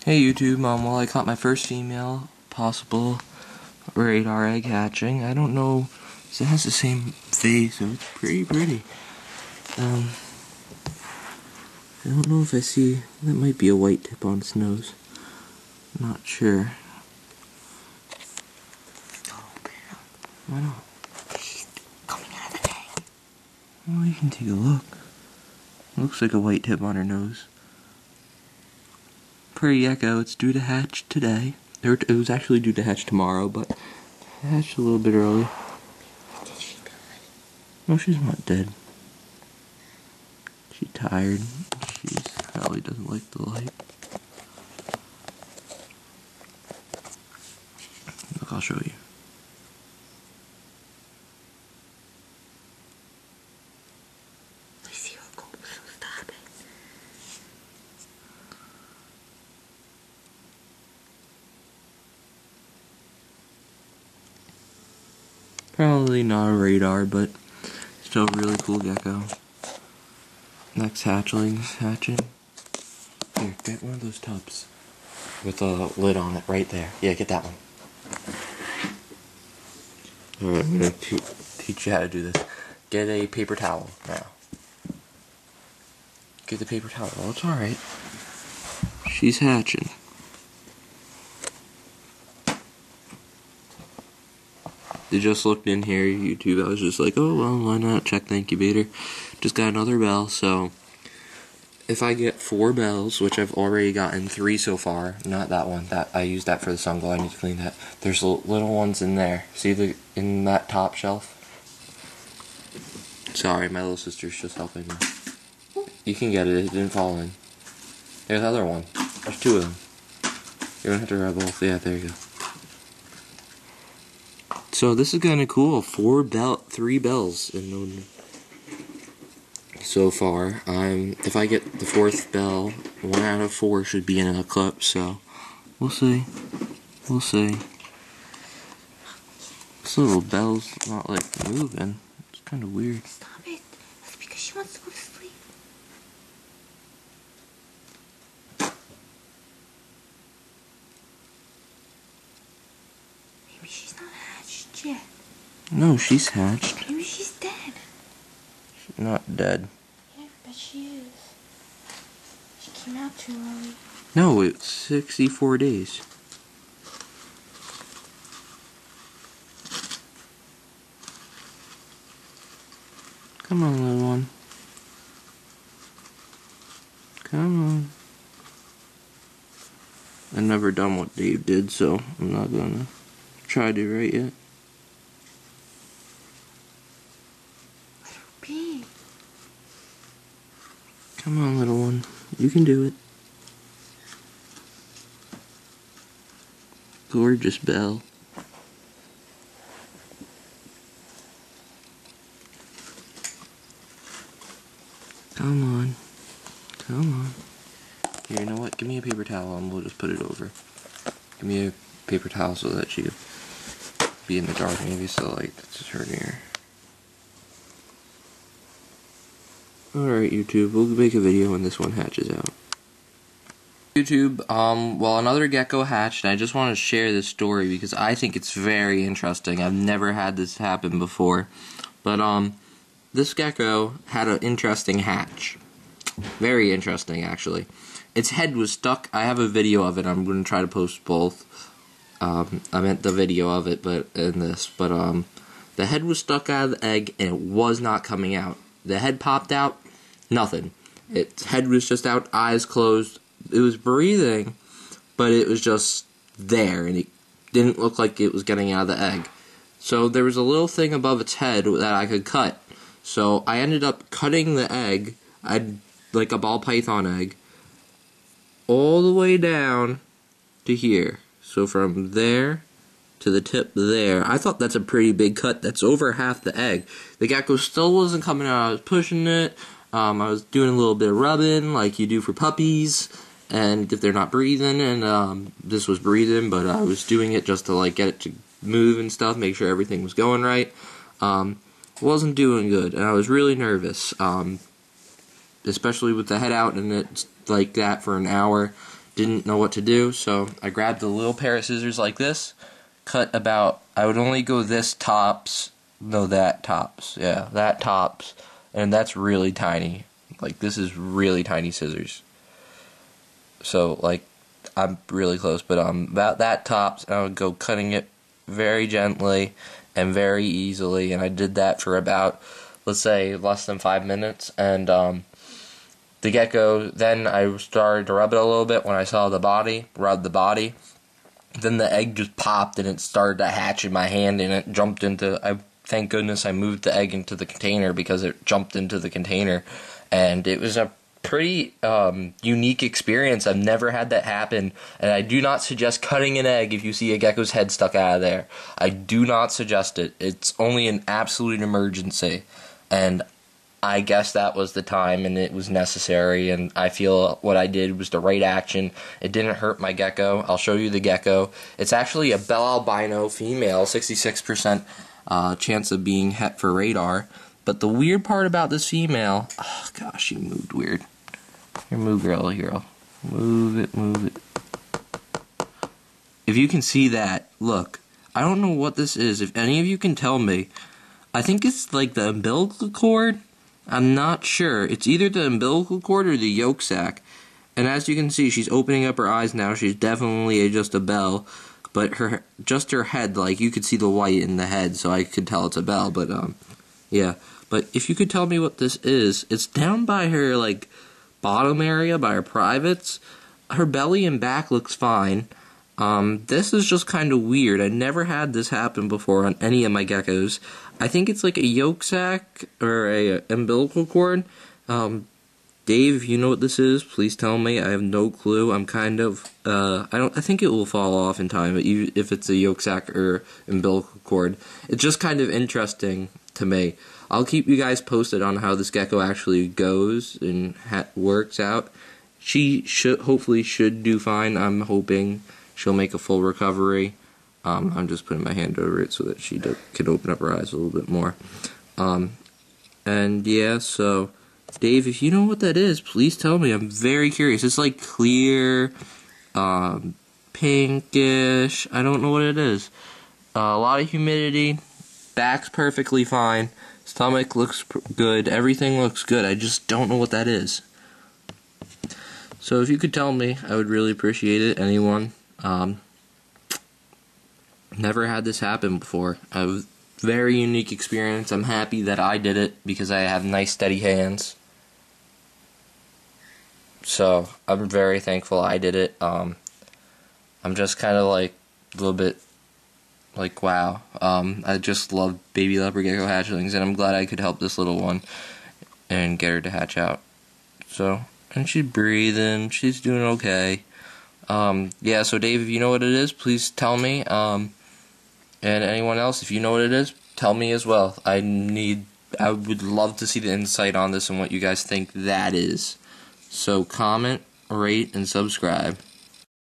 Hey YouTube, well I caught my first female possible radar egg hatching. I don't know, it has the same face, so it's pretty pretty. I don't know if I see, that might be a white tip on its nose. I'm not sure. Why not? She's coming out of the egg. Well, you can take a look. Looks like a white tip on her nose. Pretty gecko, it's due to hatch today. It was actually due to hatch tomorrow, but it hatched a little bit early. Did she die? No, she's not dead. She's tired. She probably doesn't like the light. Look, I'll show you. I see her go, so stop it. Probably not a radar, but still a really cool gecko. Next hatchling's hatching. Here, get one of those tubs with a lid on it right there. Yeah, get that one. Alright, I'm gonna teach you how to do this. Get a paper towel now. Get the paper towel. Oh, it's alright. She's hatching. I just looked in here, YouTube. I was just like, oh, well, why not check the incubator? Just got another bell, so if I get 4 bells, which I've already gotten 3 so far, not that one, that I used that for the sun glow, I need to clean that. There's little ones in there. See in that top shelf? Sorry, my little sister's just helping me. You can get it, it didn't fall in. There's the other one. There's 2 of them. You don't have to grab both. Yeah, there you go. So this is kinda cool. 3 bells in so far. If I get the 4th bell, 1 out of 4 should be in an eclipse, so we'll see. We'll see. This little bell's not like moving. It's kinda weird. Stop it. That's because she wants to go to sleep. Maybe she's not hatched yet. No, she's hatched. Maybe she's dead. She's not dead. Yeah, I bet she is. She came out too early. No, it's 64 days. Come on, little one. Come on. I've never done what Dave did, so I'm not gonna try to right yet. Let her be. Come on, little one. You can do it. Gorgeous bell. Come on. Come on. Here, you know what? Give me a paper towel and we'll just put it over. Give me a paper towel so that she could be in the dark. Maybe it's the light that's hurting her. Alright, YouTube. We'll make a video when this one hatches out. YouTube, well, another gecko hatched, and I just want to share this story because I think it's very interesting. I've never had this happen before. But, this gecko had an interesting hatch. Very interesting, actually. Its head was stuck. I have a video of it. I'm going to try to post both. I meant the video of it, but in this. But, the head was stuck out of the egg, and it was not coming out. The head popped out, nothing. Its head was just out, eyes closed. It was breathing, but it was just there, and it didn't look like it was getting out of the egg. So there was a little thing above its head that I could cut. So I ended up cutting the egg, like a ball python egg, all the way down to here. So from there to the tip there. I thought that's a pretty big cut. That's over half the egg. The gecko still wasn't coming out. I was pushing it. I was doing a little bit of rubbing like you do for puppies. And if they're not breathing, and this was breathing, but I was doing it just to like get it to move and stuff, make sure everything was going right. Wasn't doing good, and I was really nervous, especially with the head out and it's like that for an hour. didn't know what to do, so I grabbed a little pair of scissors like this, cut about, I would only go this tops, no, that tops, yeah, that tops, and that's really tiny. Like, this is really tiny scissors. So, like, I'm really close, but about that tops, and I would go cutting it very gently and very easily, and I did that for about, let's say, less than 5 minutes, and the gecko, then I started to rub it a little bit when I saw the body, rubbed the body, then the egg just popped and it started to hatch in my hand, and it jumped into, thank goodness I moved the egg into the container because it jumped into the container, and it was a pretty unique experience. I've never had that happen, and I do not suggest cutting an egg if you see a gecko's head stuck out of there. I do not suggest it. It's only an absolute emergency, and I guess that was the time, and it was necessary, and I feel what I did was the right action. It didn't hurt my gecko. I'll show you the gecko. It's actually a bell albino female, 66% chance of being het for radar. But the weird part about this female, oh gosh, she moved weird. Here, move, girl, move it, move it. If you can see that, look, I don't know what this is. If any of you can tell me, I think it's like the umbilical cord. I'm not sure. It's either the umbilical cord or the yolk sac. And as you can see, she's opening up her eyes now. She's definitely just a bell. But just her head, like, you could see the white in the head, so I could tell it's a bell. But, yeah. But if you could tell me what this is, it's down by her, like, bottom area, by her privates. Her belly and back looks fine. This is just kind of weird. I never had this happen before on any of my geckos. I think it's like a yolk sac or a umbilical cord. Dave, if you know what this is, please tell me. I have no clue. I'm kind of, I think it will fall off in time, but if it's a yolk sac or umbilical cord. It's just kind of interesting to me. I'll keep you guys posted on how this gecko actually goes and works out. She hopefully should do fine. I'm hoping she'll make a full recovery. I'm just putting my hand over it so that she can open up her eyes a little bit more. And yeah, so Dave, if you know what that is, please tell me. I'm very curious. It's like clear, pinkish. I don't know what it is. A lot of humidity. Back's perfectly fine. Stomach looks good. Everything looks good. I just don't know what that is. So if you could tell me, I would really appreciate it. Anyone. Never had this happen before. A very unique experience. I'm happy that I did it because I have nice steady hands. So I'm very thankful I did it. I'm just kind of like a little bit like, wow. I just love baby leopard gecko hatchlings, and I'm glad I could help this little one and get her to hatch out. So, and she's breathing. She's doing okay. Yeah, so Dave, if you know what it is, please tell me. And anyone else, if you know what it is, tell me as well. I would love to see the insight on this and what you guys think that is. So comment, rate, and subscribe.